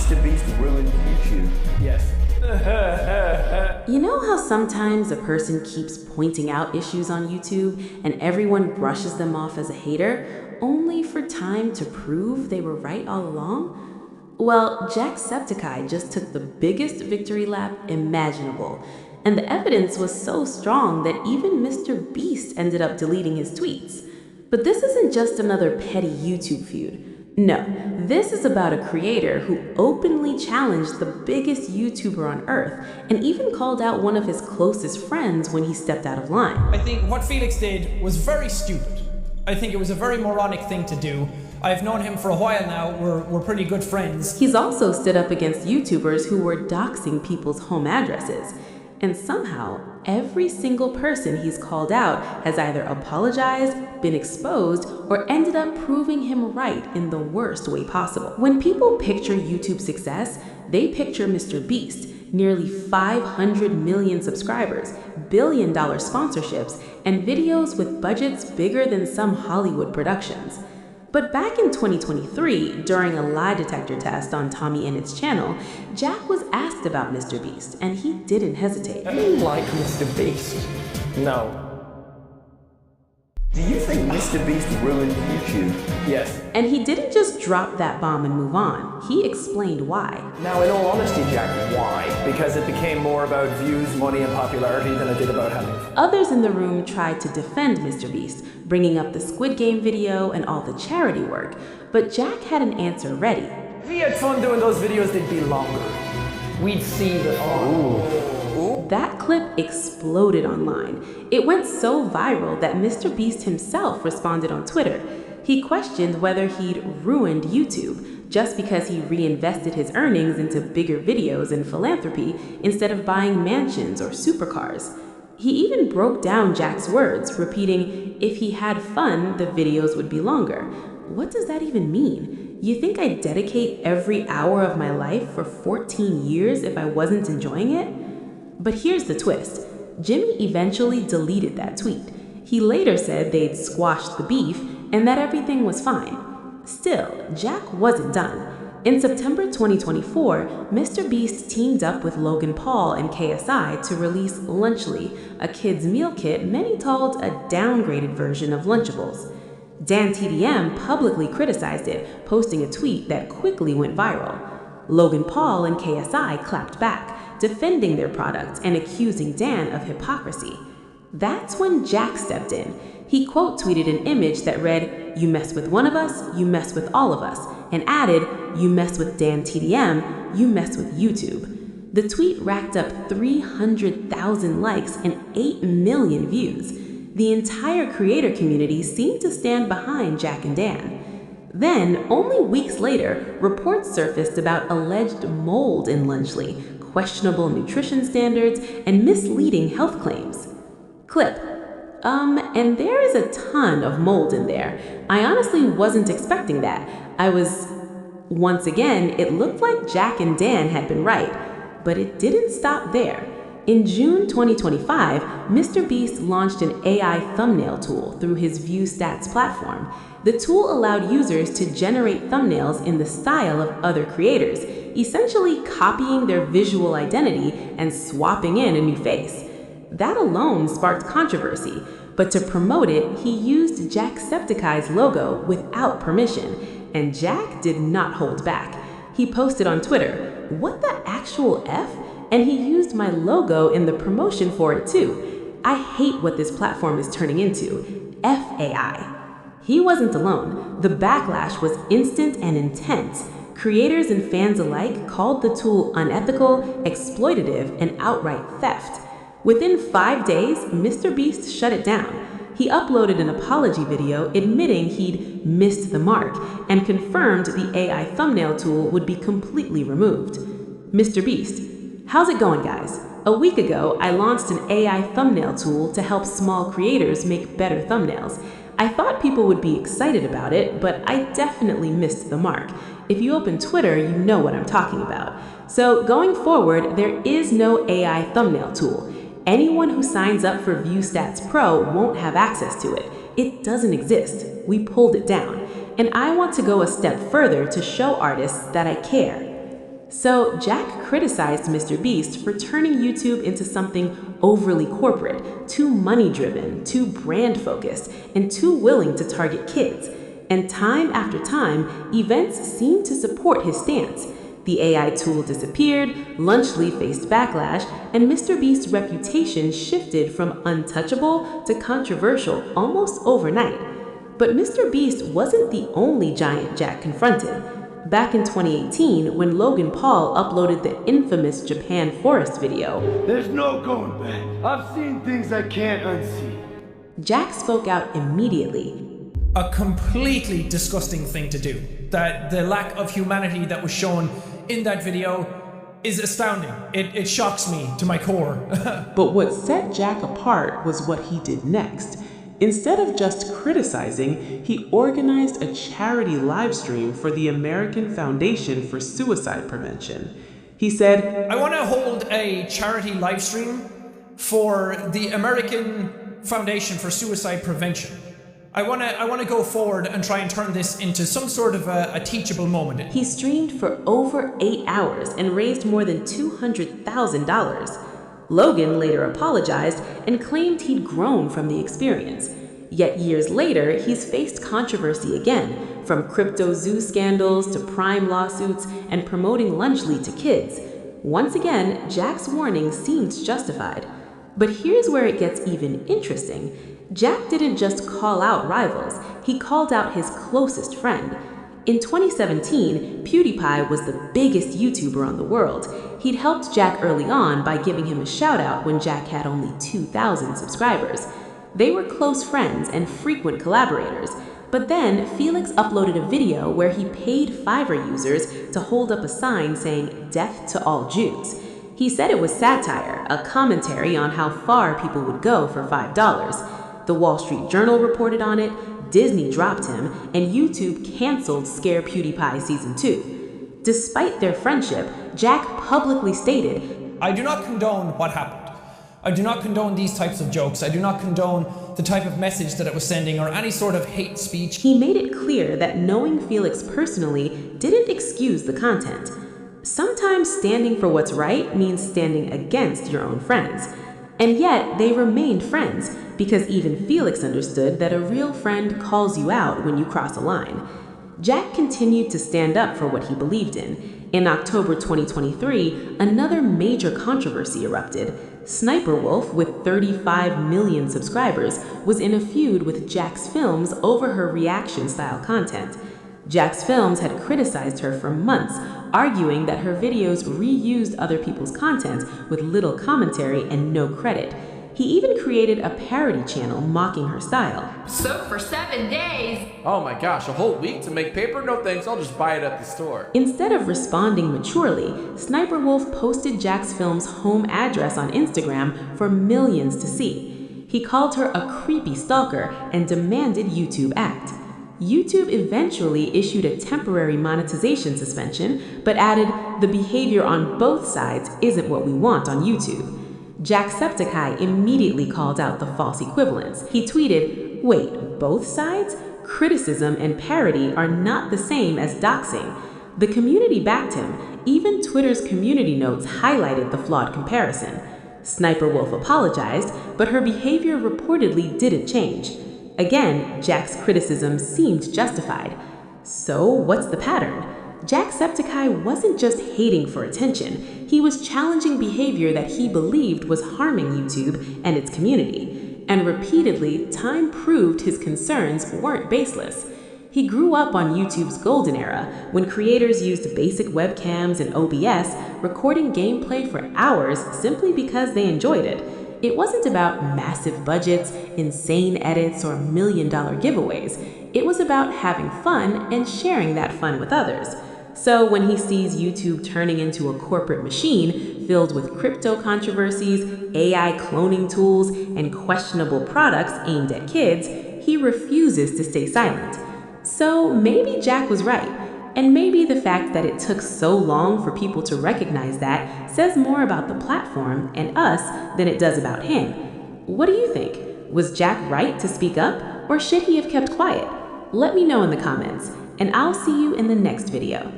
MrBeast ruined YouTube? Yes. You know how sometimes a person keeps pointing out issues on YouTube and everyone brushes them off as a hater, only for time to prove they were right all along? Well, Jacksepticeye just took the biggest victory lap imaginable, and the evidence was so strong that even MrBeast ended up deleting his tweets. But this isn't just another petty YouTube feud. No, this is about a creator who openly challenged the biggest YouTuber on earth and even called out one of his closest friends when he stepped out of line. I think what Felix did was very stupid. I think it was a very moronic thing to do. I've known him for a while now, we're pretty good friends. He's also stood up against YouTubers who were doxing people's home addresses. And somehow, every single person he's called out has either apologized, been exposed, or ended up proving him right in the worst way possible. When people picture YouTube success, they picture MrBeast, nearly 500 million subscribers, billion-dollar sponsorships, and videos with budgets bigger than some Hollywood productions. But back in 2023, during a lie detector test on Tommy Innit's channel, Jack was asked about MrBeast, and he didn't hesitate. I don't like MrBeast. No. Do you think MrBeast ruined YouTube? Yes. And he didn't just drop that bomb and move on. He explained why. Now, in all honesty, Jack, why? Because it became more about views, money, and popularity than it did about having fun. Others in the room tried to defend MrBeast, bringing up the Squid Game video and all the charity work, but Jack had an answer ready. If he had fun doing those videos, they'd be longer. We'd see the... That clip exploded online. It went so viral that MrBeast himself responded on Twitter. He questioned whether he'd ruined YouTube just because he reinvested his earnings into bigger videos and philanthropy instead of buying mansions or supercars. He even broke down Jack's words, repeating, if he had fun, the videos would be longer. What does that even mean? You think I'd dedicate every hour of my life for 14 years if I wasn't enjoying it? But here's the twist. Jimmy eventually deleted that tweet. He later said they'd squashed the beef and that everything was fine. Still, Jack wasn't done. In September 2024, MrBeast teamed up with Logan Paul and KSI to release Lunchly, a kid's meal kit many called a downgraded version of Lunchables. DanTDM publicly criticized it, posting a tweet that quickly went viral. Logan Paul and KSI clapped back, defending their product and accusing Dan of hypocrisy. That's when Jack stepped in. He quote-tweeted an image that read, "You mess with one of us, you mess with all of us," and added, "You mess with DanTDM, you mess with YouTube." The tweet racked up 300,000 likes and 8 million views. The entire creator community seemed to stand behind Jack and Dan. Then, only weeks later, reports surfaced about alleged mold in Lunchly, questionable nutrition standards, and misleading health claims. Clip. And there is a ton of mold in there. I honestly wasn't expecting that. Once again, it looked like Jack and Dan had been right, but it didn't stop there. In June 2025, MrBeast launched an AI thumbnail tool through his ViewStats platform. The tool allowed users to generate thumbnails in the style of other creators, essentially copying their visual identity and swapping in a new face. That alone sparked controversy, but to promote it, he used Jacksepticeye's logo without permission, and Jack did not hold back. He posted on Twitter, "What the actual F?" And he used my logo in the promotion for it too. I hate what this platform is turning into. FAI. He wasn't alone. The backlash was instant and intense. Creators and fans alike called the tool unethical, exploitative, and outright theft. Within 5 days, MrBeast shut it down. He uploaded an apology video admitting he'd missed the mark and confirmed the AI thumbnail tool would be completely removed. MrBeast, how's it going, guys? A week ago, I launched an AI thumbnail tool to help small creators make better thumbnails. I thought people would be excited about it, but I definitely missed the mark. If you open Twitter, you know what I'm talking about. So going forward, there is no AI thumbnail tool. Anyone who signs up for ViewStats Pro won't have access to it. It doesn't exist. We pulled it down. And I want to go a step further to show artists that I care. So Jack criticized MrBeast for turning YouTube into something overly corporate, too money-driven, too brand-focused, and too willing to target kids. And time after time, events seemed to support his stance. The AI tool disappeared, Lunchly faced backlash, and MrBeast's reputation shifted from untouchable to controversial almost overnight. But MrBeast wasn't the only giant Jack confronted. Back in 2018, when Logan Paul uploaded the infamous Japan forest video, "There's no going back. I've seen things I can't unsee." Jack spoke out immediately. A completely disgusting thing to do. That the lack of humanity that was shown in that video is astounding. It shocks me to my core. But what set Jack apart was what he did next. Instead of just criticizing, he organized a charity livestream for the American Foundation for Suicide Prevention. He said, I want to hold a charity livestream for the American Foundation for Suicide Prevention. I want to go forward and try and turn this into some sort of a teachable moment. He streamed for over 8 hours and raised more than $200,000. Logan later apologized and claimed he'd grown from the experience. Yet years later, he's faced controversy again, from crypto zoo scandals to Prime lawsuits and promoting Lunchly to kids. Once again, Jack's warning seemed justified. But here's where it gets even interesting. Jack didn't just call out rivals, he called out his closest friend. In 2017, PewDiePie was the biggest YouTuber on the world. He'd helped Jack early on by giving him a shout out when Jack had only 2,000 subscribers. They were close friends and frequent collaborators. But then Felix uploaded a video where he paid Fiverr users to hold up a sign saying "Death to all Jews." He said it was satire, a commentary on how far people would go for $5. The Wall Street Journal reported on it, Disney dropped him, and YouTube canceled Scare PewDiePie Season 2. Despite their friendship, Jack publicly stated, I do not condone what happened. I do not condone these types of jokes. I do not condone the type of message that it was sending or any sort of hate speech. He made it clear that knowing Felix personally didn't excuse the content. Sometimes standing for what's right means standing against your own friends. And yet, they remained friends, because even Felix understood that a real friend calls you out when you cross a line. Jack continued to stand up for what he believed in. In October 2023, another major controversy erupted. SSniperwolf, with 35 million subscribers, was in a feud with Jacksfilms over her reaction-style content. Jacksfilms had criticized her for months, arguing that her videos reused other people's content with little commentary and no credit. He even created a parody channel mocking her style. Soap for 7 days. Oh my gosh, a whole week to make paper? No thanks, I'll just buy it at the store. Instead of responding maturely, SSniperwolf posted Jacksfilms' home address on Instagram for millions to see. He called her a creepy stalker and demanded YouTube act. YouTube eventually issued a temporary monetization suspension, but added, the behavior on both sides isn't what we want on YouTube. Jacksepticeye immediately called out the false equivalence. He tweeted, wait, both sides? Criticism and parody are not the same as doxing. The community backed him. Even Twitter's community notes highlighted the flawed comparison. SSniperwolf apologized, but her behavior reportedly didn't change. Again, Jack's criticism seemed justified. So what's the pattern? Jacksepticeye wasn't just hating for attention, he was challenging behavior that he believed was harming YouTube and its community. And repeatedly, time proved his concerns weren't baseless. He grew up on YouTube's golden era, when creators used basic webcams and OBS, recording gameplay for hours simply because they enjoyed it. It wasn't about massive budgets, insane edits, or million-dollar giveaways. It was about having fun and sharing that fun with others. So when he sees YouTube turning into a corporate machine filled with crypto controversies, AI cloning tools, and questionable products aimed at kids, he refuses to stay silent. So maybe Jack was right, and maybe the fact that it took so long for people to recognize that says more about the platform and us than it does about him. What do you think? Was Jack right to speak up, or should he have kept quiet? Let me know in the comments, and I'll see you in the next video.